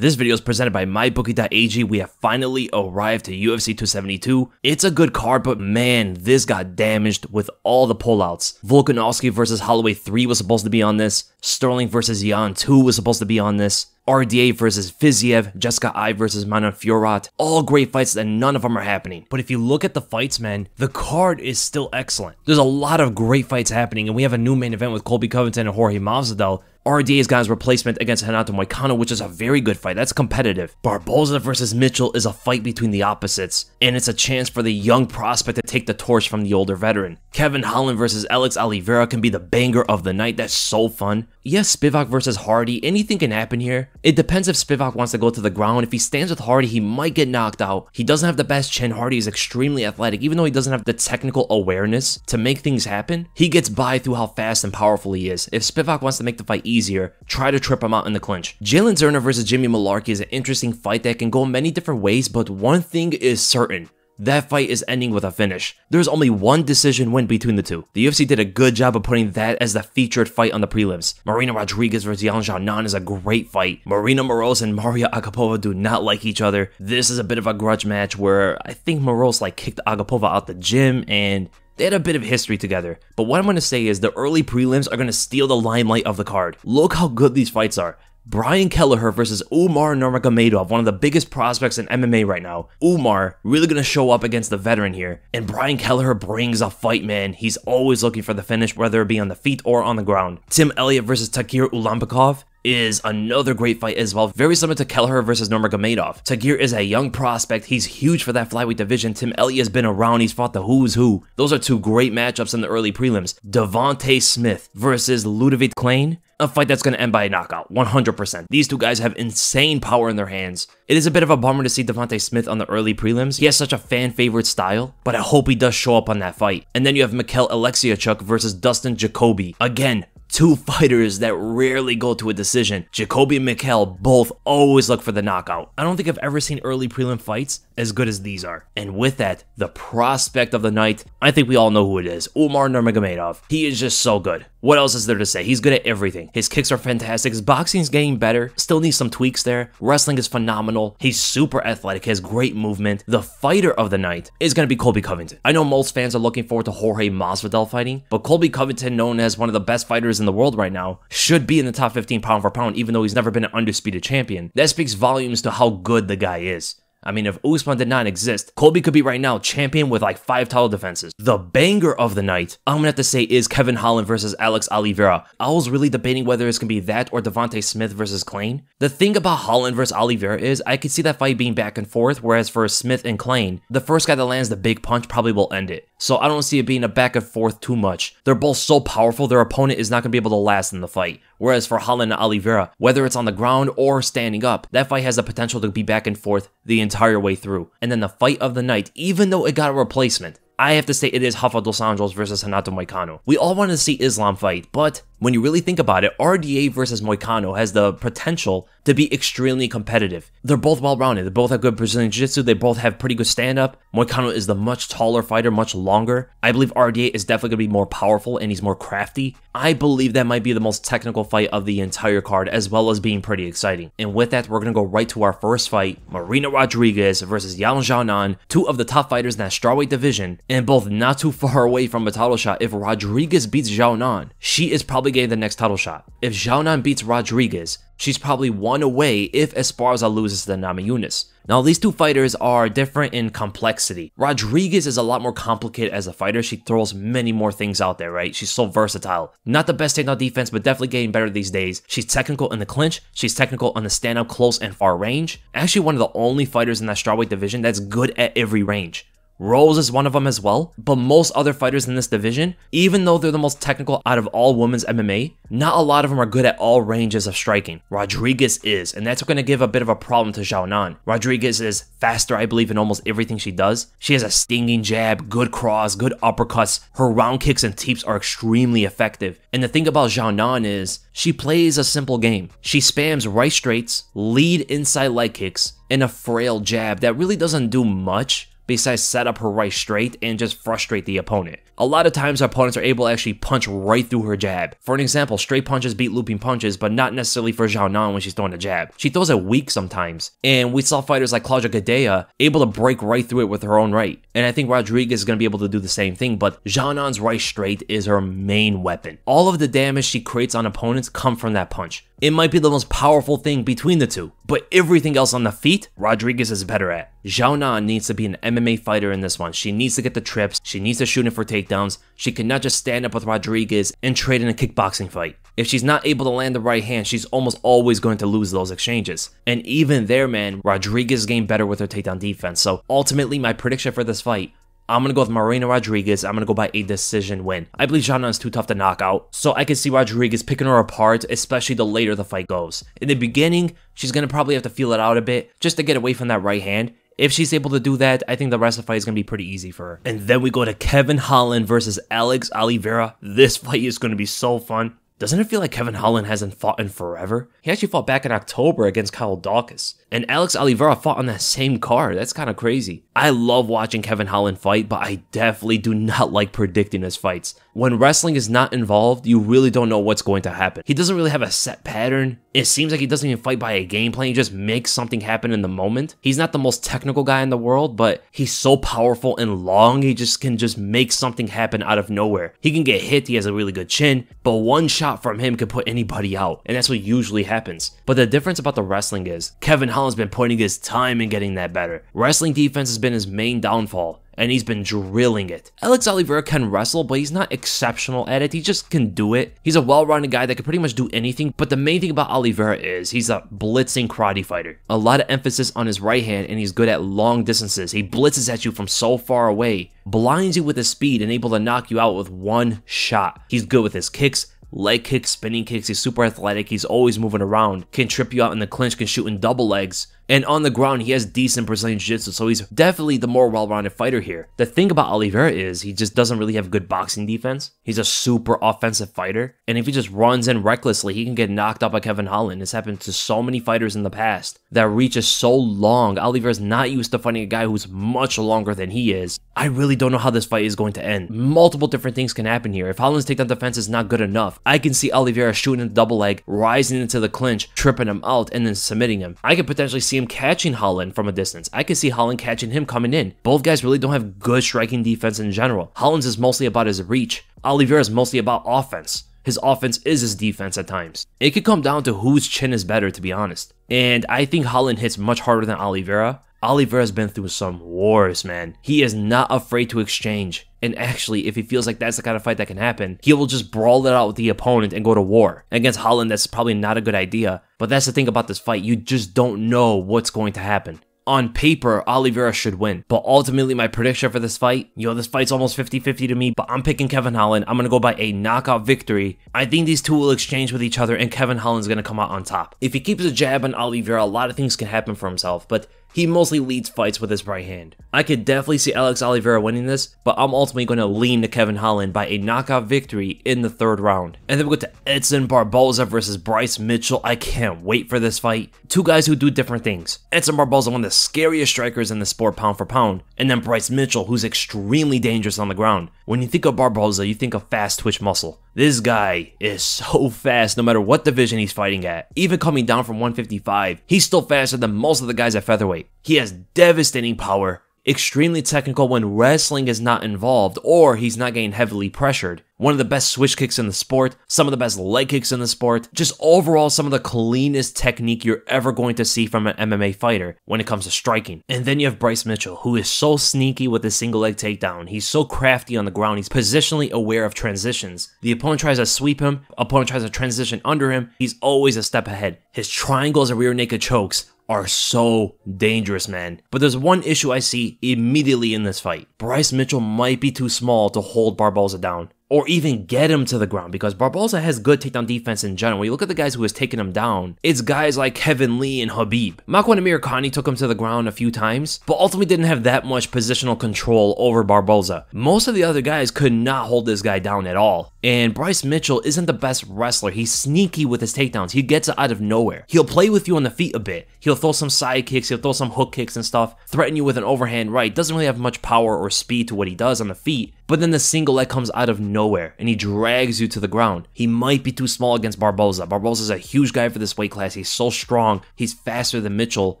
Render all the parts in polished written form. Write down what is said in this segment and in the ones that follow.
This video is presented by MyBookie.ag. We have finally arrived to UFC 272. It's a good card, but man, this got damaged with all the pullouts. Volkanovski versus Holloway 3 was supposed to be on this. Sterling versus Jan 2 was supposed to be on this. RDA versus Fiziev, Jessica I versus Manon Fiorot. All great fights and none of them are happening. But if you look at the fights, man, the card is still excellent. There's a lot of great fights happening, and we have a new main event with Colby Covington and Jorge Masvidal. RDA's got his replacement against Renato Moicano, which is a very good fight. That's competitive. Barboza versus Mitchell is a fight between the opposites, and it's a chance for the young prospect to take the torch from the older veteran. Kevin Holland versus Alex Oliveira can be the banger of the night. That's so fun. Yes, Spivak versus Hardy. Anything can happen here. It depends if Spivak wants to go to the ground. If he stands with Hardy, he might get knocked out. He doesn't have the best chin. Hardy is extremely athletic. Even though he doesn't have the technical awareness to make things happen, he gets by through how fast and powerful he is. If Spivak wants to make the fight easier, try to trip him out in the clinch. Jalen Zerner versus Jimmy Malarkey is an interesting fight that can go many different ways, but one thing is certain. That fight is ending with a finish. There's only one decision win between the two. The UFC did a good job of putting that as the featured fight on the prelims. Marina Rodriguez versus Xiaonan is a great fight. Marina Moroz and Maria Agapova do not like each other. This is a bit of a grudge match where I think Moroz kicked Agapova out the gym and they had a bit of history together. But what I'm going to say is the early prelims are going to steal the limelight of the card. Look how good these fights are. Brian Kelleher versus Umar Nurmagomedov, one of the biggest prospects in MMA right now. Umar really going to show up against the veteran here. And Brian Kelleher brings a fight, man. He's always looking for the finish, whether it be on the feet or on the ground. Tim Elliott versus Tagir Ulanbekov is another great fight as well, very similar to Kelleher versus Nurmagomedov. Tagir is a young prospect. He's huge for that flyweight division. Tim Elliott has been around. He's fought the who's who. Those are two great matchups in the early prelims. Devontae Smith versus Ludovic Klein, a fight that's going to end by a knockout, 100%. These two guys have insane power in their hands. It is a bit of a bummer to see Devontae Smith on the early prelims. He has such a fan-favorite style, but I hope he does show up on that fight. And then you have Mikhail Alexiachuk versus Dustin Jacoby. Again, two fighters that rarely go to a decision. Jacoby and Mikhail both always look for the knockout. I don't think I've ever seen early prelim fights as good as these are. And with that, the prospect of the night, I think we all know who it is. Umar Nurmagomedov. He is just so good. What else is there to say? He's good at everything. His kicks are fantastic. His boxing's getting better. Still needs some tweaks there. Wrestling is phenomenal. He's super athletic. He has great movement. The fighter of the night is going to be Colby Covington. I know most fans are looking forward to Jorge Masvidal fighting, but Colby Covington, known as one of the best fighters in the world right now, should be in the top 15 pound for pound, even though he's never been an undisputed champion. That speaks volumes to how good the guy is. I mean, if Usman did not exist, Colby could be right now champion with 5 title defenses. The banger of the night, I'm gonna have to say, is Kevin Holland versus Alex Oliveira. I was really debating whether it's gonna be that or Devontae Smith versus Klein. The thing about Holland versus Oliveira is I could see that fight being back and forth, whereas for Smith and Klein, the first guy that lands the big punch probably will end it. So I don't see it being a back and forth too much. They're both so powerful, their opponent is not gonna be able to last in the fight. Whereas for Holland and Oliveira, whether it's on the ground or standing up, that fight has the potential to be back and forth the entire way through. And then the fight of the night, even though it got a replacement, I have to say it is Rafael dos Anjos versus Renato Moicano. We all wanted to see Islam fight, but when you really think about it, RDA versus Moicano has the potential to be extremely competitive. They're both well-rounded. They both have good Brazilian Jiu-Jitsu. They both have pretty good stand-up. Moicano is the much taller fighter, much longer. I believe RDA is definitely going to be more powerful and he's more crafty. I believe that might be the most technical fight of the entire card, as well as being pretty exciting. And with that, we're going to go right to our first fight, Marina Rodriguez versus Xiaonan, two of the top fighters in that strawweight division, and both not too far away from a title shot. If Rodriguez beats Xiaonan, she is probably getting the next title shot. If Xiaonan beats Rodriguez, she's probably one away if Esparza loses to Namajunas. Now, these two fighters are different in complexity. Rodriguez is a lot more complicated as a fighter. She throws many more things out there, right? She's so versatile. Not the best takedown defense, but definitely getting better these days. She's technical in the clinch. She's technical on the stand-up, close, and far range. Actually, one of the only fighters in that strawweight division that's good at every range. Rose is one of them as well, but most other fighters in this division, even though they're the most technical out of all women's MMA, not a lot of them are good at all ranges of striking. Rodriguez is, and that's going to give a bit of a problem to Xiaonan. Rodriguez is faster, I believe, in almost everything she does. She has a stinging jab, good cross, good uppercuts. Her round kicks and teeps are extremely effective. And the thing about Xiaonan is, she plays a simple game. She spams right straights, lead inside leg kicks, and a frail jab that really doesn't do much, besides set up her right straight and just frustrate the opponent. A lot of times our opponents are able to actually punch right through her jab. For an example, straight punches beat looping punches, but not necessarily for Xiaonan when she's throwing a jab. She throws it weak sometimes, and we saw fighters like Claudia Gadelha able to break right through it with her own right. And I think Rodriguez is going to be able to do the same thing, but Xiaonan's right straight is her main weapon. All of the damage she creates on opponents come from that punch. It might be the most powerful thing between the two, but everything else on the feet, Rodriguez is better at. Xiaonan needs to be an MMA fighter in this one. She needs to get the trips, she needs to shoot in for takedowns. She cannot just stand up with Rodriguez and trade in a kickboxing fight. If she's not able to land the right hand, she's almost always going to lose those exchanges. And even there, man, Rodriguez is getting better with her takedown defense. So ultimately, my prediction for this fight, I'm going to go with Marina Rodriguez. I'm going to go by a decision win. I believe Xiaonan is too tough to knock out, so I can see Rodriguez picking her apart, especially the later the fight goes. In the beginning, she's going to probably have to feel it out a bit just to get away from that right hand. If she's able to do that, I think the rest of the fight is going to be pretty easy for her. And then we go to Kevin Holland versus Alex Oliveira. This fight is going to be so fun. Doesn't it feel like Kevin Holland hasn't fought in forever? He actually fought back in October against Kyle Dawkins. And Alex Oliveira fought on that same card. That's kind of crazy. I love watching Kevin Holland fight, but I definitely do not like predicting his fights. When wrestling is not involved, you really don't know what's going to happen. He doesn't really have a set pattern. It seems like he doesn't even fight by a game plan. He just makes something happen in the moment. He's not the most technical guy in the world, but he's so powerful and long, he just can make something happen out of nowhere. He can get hit, he has a really good chin, but one shot from him could put anybody out, and that's what usually happens. But the difference about the wrestling is, Kevin Holland's been putting his time in getting that better. Wrestling defense has been his main downfall, and he's been drilling it. Alex Oliveira can wrestle, but he's not exceptional at it. He just can do it. He's a well-rounded guy that can pretty much do anything, but the main thing about Oliveira is he's a blitzing karate fighter. A lot of emphasis on his right hand, and he's good at long distances. He blitzes at you from so far away, blinds you with his speed, and able to knock you out with one shot. He's good with his kicks, leg kicks, spinning kicks. He's super athletic. He's always moving around, can trip you out in the clinch, can shoot in double legs. And on the ground, he has decent Brazilian Jiu-Jitsu, so he's definitely the more well-rounded fighter here. The thing about Oliveira is he just doesn't really have good boxing defense. He's a super offensive fighter, and if he just runs in recklessly, he can get knocked out by Kevin Holland. It's happened to so many fighters in the past. That reach is so long. Oliveira's not used to fighting a guy who's much longer than he is. I really don't know how this fight is going to end. Multiple different things can happen here. If Holland's takedown defense is not good enough, I can see Oliveira shooting in the double leg, rising into the clinch, tripping him out, and then submitting him. I could potentially see him catching Holland from a distance. I could see Holland catching him coming in. Both guys really don't have good striking defense in general. Holland's is mostly about his reach. Oliveira is mostly about offense. His offense is his defense at times. It could come down to whose chin is better, to be honest. And I think Holland hits much harder than Oliveira. Oliveira's been through some wars, man. He is not afraid to exchange. And actually, if he feels like that's the kind of fight that can happen, he will just brawl it out with the opponent and go to war. Against Holland, that's probably not a good idea. But that's the thing about this fight. You just don't know what's going to happen. On paper, Oliveira should win. But ultimately, my prediction for this fight, this fight's almost 50-50 to me, but I'm picking Kevin Holland. I'm going to go by a knockout victory. I think these two will exchange with each other, and Kevin Holland's going to come out on top. If he keeps a jab on Oliveira, a lot of things can happen for himself, but he mostly leads fights with his right hand. I could definitely see Alex Oliveira winning this, but I'm ultimately going to lean to Kevin Holland by a knockout victory in the third round. And then we go to Edson Barboza versus Bryce Mitchell. I can't wait for this fight. Two guys who do different things. Edson Barboza, one of the scariest strikers in the sport pound for pound, and then Bryce Mitchell, who's extremely dangerous on the ground. When you think of Barboza, you think of fast twitch muscle. This guy is so fast no matter what division he's fighting at. Even coming down from 155, he's still faster than most of the guys at featherweight. He has devastating power, extremely technical when wrestling is not involved or he's not getting heavily pressured. One of the best switch kicks in the sport, some of the best leg kicks in the sport, just overall some of the cleanest technique you're ever going to see from an MMA fighter when it comes to striking. And then you have Bryce Mitchell, who is so sneaky with his single leg takedown. He's so crafty on the ground. He's positionally aware of transitions. The opponent tries to sweep him, opponent tries to transition under him. He's always a step ahead. His triangles and rear naked chokes are so dangerous, man. But there's one issue I see immediately in this fight. Bryce Mitchell might be too small to hold Barboza down. or even get him to the ground, because Barboza has good takedown defense in general. When you look at the guys who has taken him down, it's guys like Kevin Lee and Habib. Makwan Amirkhani took him to the ground a few times, but ultimately didn't have that much positional control over Barboza. Most of the other guys could not hold this guy down at all. And Bryce Mitchell isn't the best wrestler. He's sneaky with his takedowns. He gets it out of nowhere. He'll play with you on the feet a bit. He'll throw some side kicks, he'll throw some hook kicks and stuff, threaten you with an overhand right. Doesn't really have much power or speed to what he does on the feet, but then the single leg comes out of nowhere and he drags you to the ground. He might be too small against Barboza. Barboza's a huge guy for this weight class. He's so strong. He's faster than Mitchell.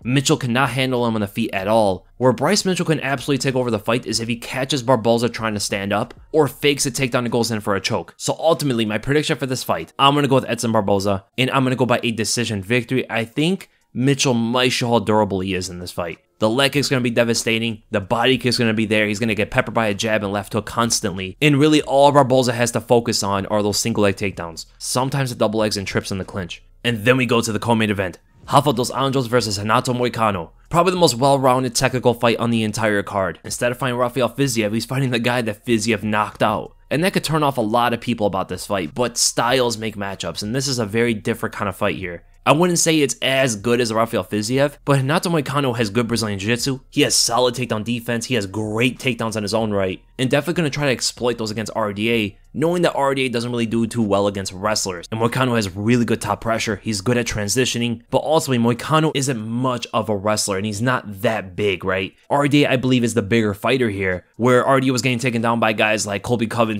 Mitchell cannot handle him on the feet at all. Where Bryce Mitchell can absolutely take over the fight is if he catches Barboza trying to stand up or fakes a takedown and goes in for a choke. So ultimately, my prediction for this fight, I'm going to go with Edson Barboza, and I'm going to go by a decision victory. I think Mitchell might show how durable he is in this fight. The leg kick's going to be devastating. The body kick's going to be there. He's going to get peppered by a jab and left hook constantly. And really all Barboza has to focus on are those single leg takedowns. Sometimes the double legs and trips in the clinch. And then we go to the co-main event. Rafael dos Anjos versus Renato Moicano. Probably the most well-rounded technical fight on the entire card. Instead of fighting Rafael Fiziev, he's fighting the guy that Fiziev knocked out. And that could turn off a lot of people about this fight, but styles make matchups, and this is a very different kind of fight here. I wouldn't say it's as good as Rafael Fiziev, but Renato Moicano has good Brazilian Jiu-Jitsu, he has solid takedown defense, he has great takedowns on his own right, and definitely going to try to exploit those against RDA, knowing that RDA doesn't really do too well against wrestlers. And Moicano has really good top pressure, he's good at transitioning, but also Moicano isn't much of a wrestler, and he's not that big, right? RDA, I believe, is the bigger fighter here, where RDA was getting taken down by guys like Colby Covington,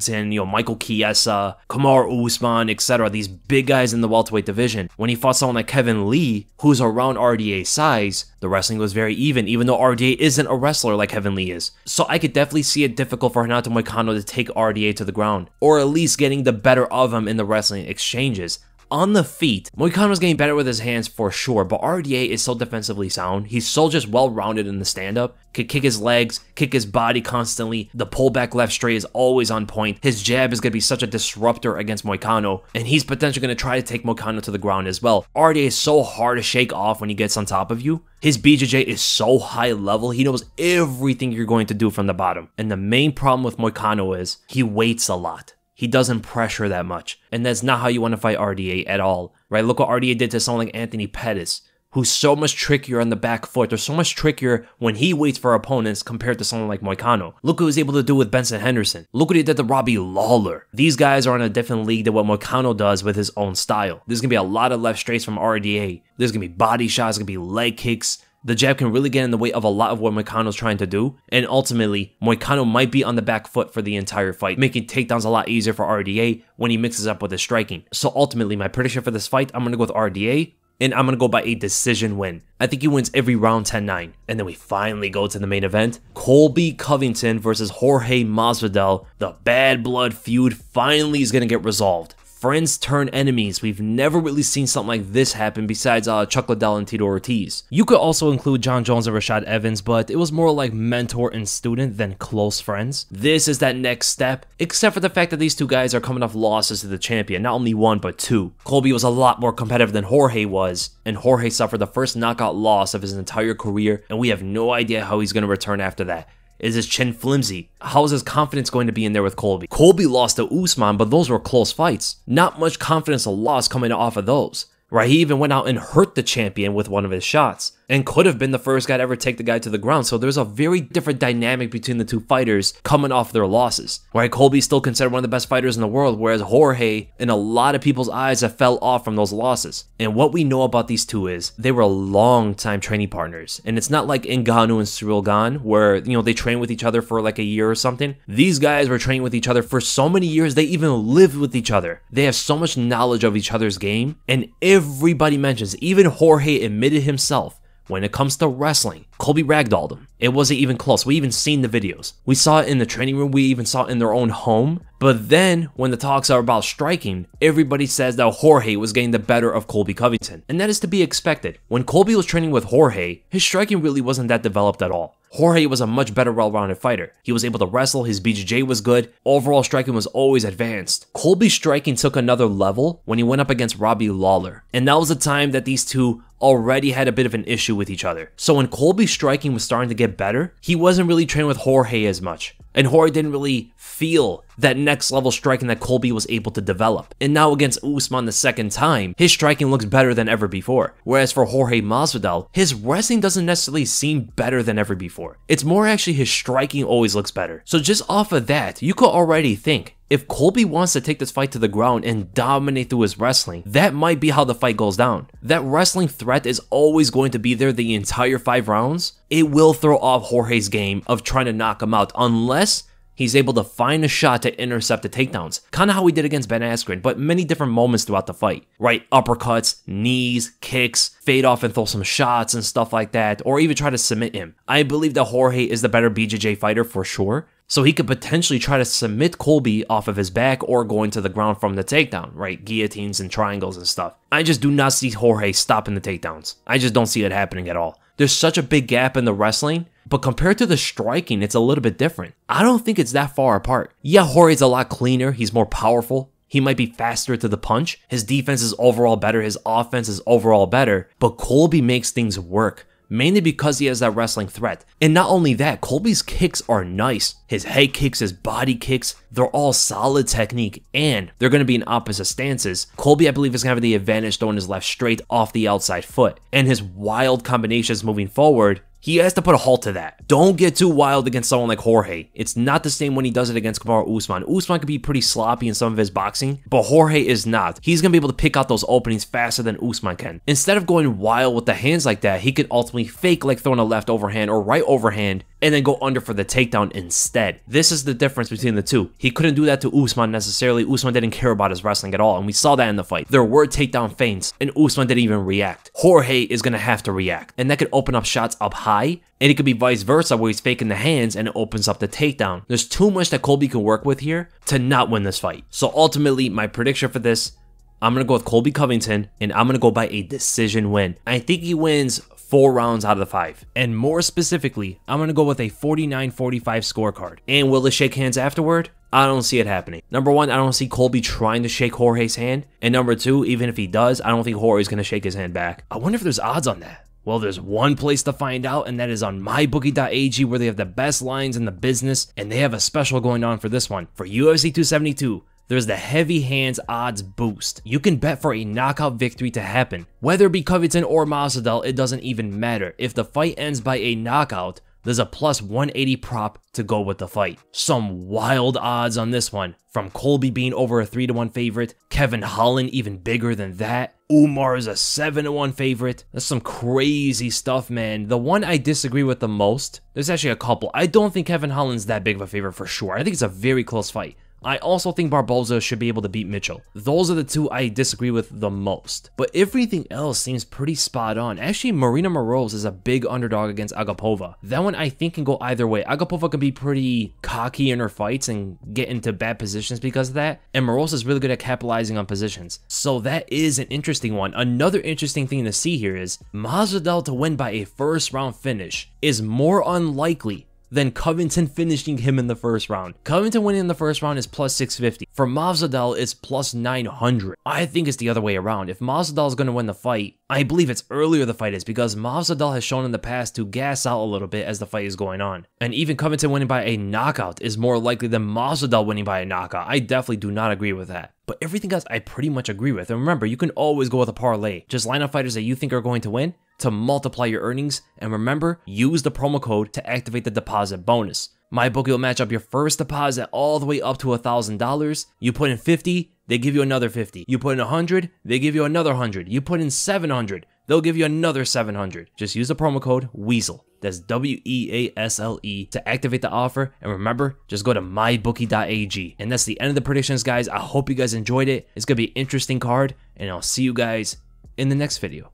Michael Chiesa, Kamaru Usman, etc., these big guys in the welterweight division. When he fought someone like Kevin Lee, who's around RDA's size, the wrestling was very even though RDA isn't a wrestler like Kevin Lee is. So I could definitely see it difficult for Renato Moicano to take RDA to the ground, or at least getting the better of him in the wrestling exchanges. On the feet, Moicano's getting better with his hands for sure, but RDA is so defensively sound. He's so just well-rounded in the stand-up. Could kick his legs, kick his body constantly. The pullback left straight is always on point. His jab is going to be such a disruptor against Moicano, and he's potentially going to try to take Moicano to the ground as well. RDA is so hard to shake off when he gets on top of you. His BJJ is so high level, he knows everything you're going to do from the bottom. And the main problem with Moicano is he waits a lot. He doesn't pressure that much, and that's not how you want to fight RDA at all, right? Look what RDA did to someone like Anthony Pettis, who's so much trickier on the back foot. They're so much trickier when he waits for opponents compared to someone like Moicano. Look what he was able to do with Benson Henderson. Look what he did to Robbie Lawler. These guys are in a different league than what Moicano does with his own style. There's going to be a lot of left straights from RDA. There's going to be body shots, there's going to be leg kicks. The jab can really get in the way of a lot of what Moicano's trying to do, and ultimately, Moicano might be on the back foot for the entire fight, making takedowns a lot easier for RDA when he mixes up with his striking. So ultimately, my prediction for this fight, I'm going to go with RDA, and I'm going to go by a decision win. I think he wins every round 10-9. And then we finally go to the main event. Colby Covington versus Jorge Masvidal. The bad blood feud finally is going to get resolved. Friends turn enemies. We've never really seen something like this happen besides Chuck Liddell and Tito Ortiz. You could also include John Jones and Rashad Evans, but it was more like mentor and student than close friends. This is that next step, except for the fact that these two guys are coming off losses to the champion, not only one, but two. Colby was a lot more competitive than Jorge was, and Jorge suffered the first knockout loss of his entire career, and we have no idea how he's going to return after that. Is his chin flimsy? How is his confidence going to be in there with Colby? Colby lost to Usman, but those were close fights. Not much confidence or loss coming off of those. Right, he even went out and hurt the champion with one of his shots, and could have been the first guy to ever take the guy to the ground. So there's a very different dynamic between the two fighters coming off their losses. Right, Colby's still considered one of the best fighters in the world, whereas Jorge, in a lot of people's eyes, have fell off from those losses. And what we know about these two is they were long-time training partners, and it's not like Ngannou and Cyril Gane, where they train with each other for like a year or something. These guys were training with each other for so many years, they even lived with each other. They have so much knowledge of each other's game, and everybody mentions, even Jorge admitted himself, when it comes to wrestling, Colby ragdolled him. It wasn't even close. We even seen the videos. We saw it in the training room. We even saw it in their own home. But then, when the talks are about striking, everybody says that Jorge was getting the better of Colby Covington. And that is to be expected. When Colby was training with Jorge, his striking really wasn't that developed at all. Jorge was a much better well-rounded fighter. He was able to wrestle, his BJJ was good, overall striking was always advanced. Colby's striking took another level when he went up against Robbie Lawler. And that was the time that these two already had a bit of an issue with each other. So when Colby's striking was starting to get better, he wasn't really training with Jorge as much. And Jorge didn't really feel that next level striking that Colby was able to develop. And now against Usman the second time, his striking looks better than ever before. Whereas for Jorge Masvidal, his wrestling doesn't necessarily seem better than ever before. It's more actually his striking always looks better. So just off of that, you could already think, if Colby wants to take this fight to the ground and dominate through his wrestling, that might be how the fight goes down. That wrestling threat is always going to be there the entire 5 rounds. It will throw off Jorge's game of trying to knock him out unless he's able to find a shot to intercept the takedowns. Kind of how he did against Ben Askren, but many different moments throughout the fight. Right? Uppercuts, knees, kicks, fade off and throw some shots and stuff like that, or even try to submit him. I believe that Jorge is the better BJJ fighter for sure. So he could potentially try to submit Colby off of his back or going to the ground from the takedown, right? Guillotines and triangles and stuff. I just do not see Jorge stopping the takedowns. I just don't see it happening at all. There's such a big gap in the wrestling, but compared to the striking, it's a little bit different. I don't think it's that far apart. Yeah, Jorge's a lot cleaner. He's more powerful. He might be faster to the punch. His defense is overall better. His offense is overall better. But Colby makes things work, mainly because he has that wrestling threat. And not only that, Colby's kicks are nice. His head kicks, his body kicks, they're all solid technique, and they're going to be in opposite stances. Colby, I believe, is going to have the advantage throwing his left straight off the outside foot. And his wild combinations moving forward, he has to put a halt to that. Don't get too wild against someone like Jorge. It's not the same when he does it against Kamaru Usman. Usman could be pretty sloppy in some of his boxing, but Jorge is not. He's going to be able to pick out those openings faster than Usman can. Instead of going wild with the hands like that, he could ultimately fake like throwing a left overhand or right overhand and then go under for the takedown instead. This is the difference between the two. He couldn't do that to Usman necessarily. Usman didn't care about his wrestling at all, and we saw that in the fight. There were takedown feints, and Usman didn't even react. Jorge is going to have to react, and that could open up shots up high, and it could be vice versa where he's faking the hands and it opens up the takedown. There's too much that Colby can work with here to not win this fight. So ultimately, my prediction for this, I'm going to go with Colby Covington, and I'm going to go by a decision win. I think he wins 4 rounds out of the 5. And more specifically, I'm going to go with a 49-45 scorecard. And will it shake hands afterward? I don't see it happening. Number 1, I don't see Colby trying to shake Jorge's hand. And number 2, even if he does, I don't think Jorge's going to shake his hand back. I wonder if there's odds on that. Well, there's one place to find out, and that is on mybookie.ag, where they have the best lines in the business, and they have a special going on for this one. For UFC 272, there's the heavy hands odds boost. You can bet for a knockout victory to happen. Whether it be Covington or Masvidal, it doesn't even matter. If the fight ends by a knockout, there's a plus 180 prop to go with the fight. Some wild odds on this one. From Colby being over a 3-1 favorite, Kevin Holland even bigger than that. Umar is a 7-1 favorite. That's some crazy stuff, man. The one I disagree with the most, there's actually a couple. I don't think Kevin Holland's that big of a favorite for sure. I think it's a very close fight. I also think Barboza should be able to beat Mitchell. Those are the two I disagree with the most. But everything else seems pretty spot on. Actually, Marina Moroz is a big underdog against Agapova. That one I think can go either way. Agapova can be pretty cocky in her fights and get into bad positions because of that. And Moroz is really good at capitalizing on positions. So that is an interesting one. Another interesting thing to see here is Masvidal to win by a first round finish is more unlikely than Covington finishing him in the first round. Covington winning in the first round is plus 650. For Masvidal, it's plus 900. I think it's the other way around. If Masvidal is going to win the fight, I believe it's earlier the fight is because Masvidal has shown in the past to gas out a little bit as the fight is going on. And even Covington winning by a knockout is more likely than Masvidal winning by a knockout. I definitely do not agree with that. But everything else I pretty much agree with. And remember, you can always go with a parlay. Just line up fighters that you think are going to win to multiply your earnings. And remember, use the promo code to activate the deposit bonus. MyBookie will match up your first deposit all the way up to $1,000. You put in 50, they give you another 50. You put in 100, they give you another 100. You put in 700, they'll give you another 700. Just use the promo code WEASEL. That's WEASLE to activate the offer. And remember, just go to mybookie.ag. And that's the end of the predictions, guys. I hope you guys enjoyed it. It's going to be an interesting card. And I'll see you guys in the next video.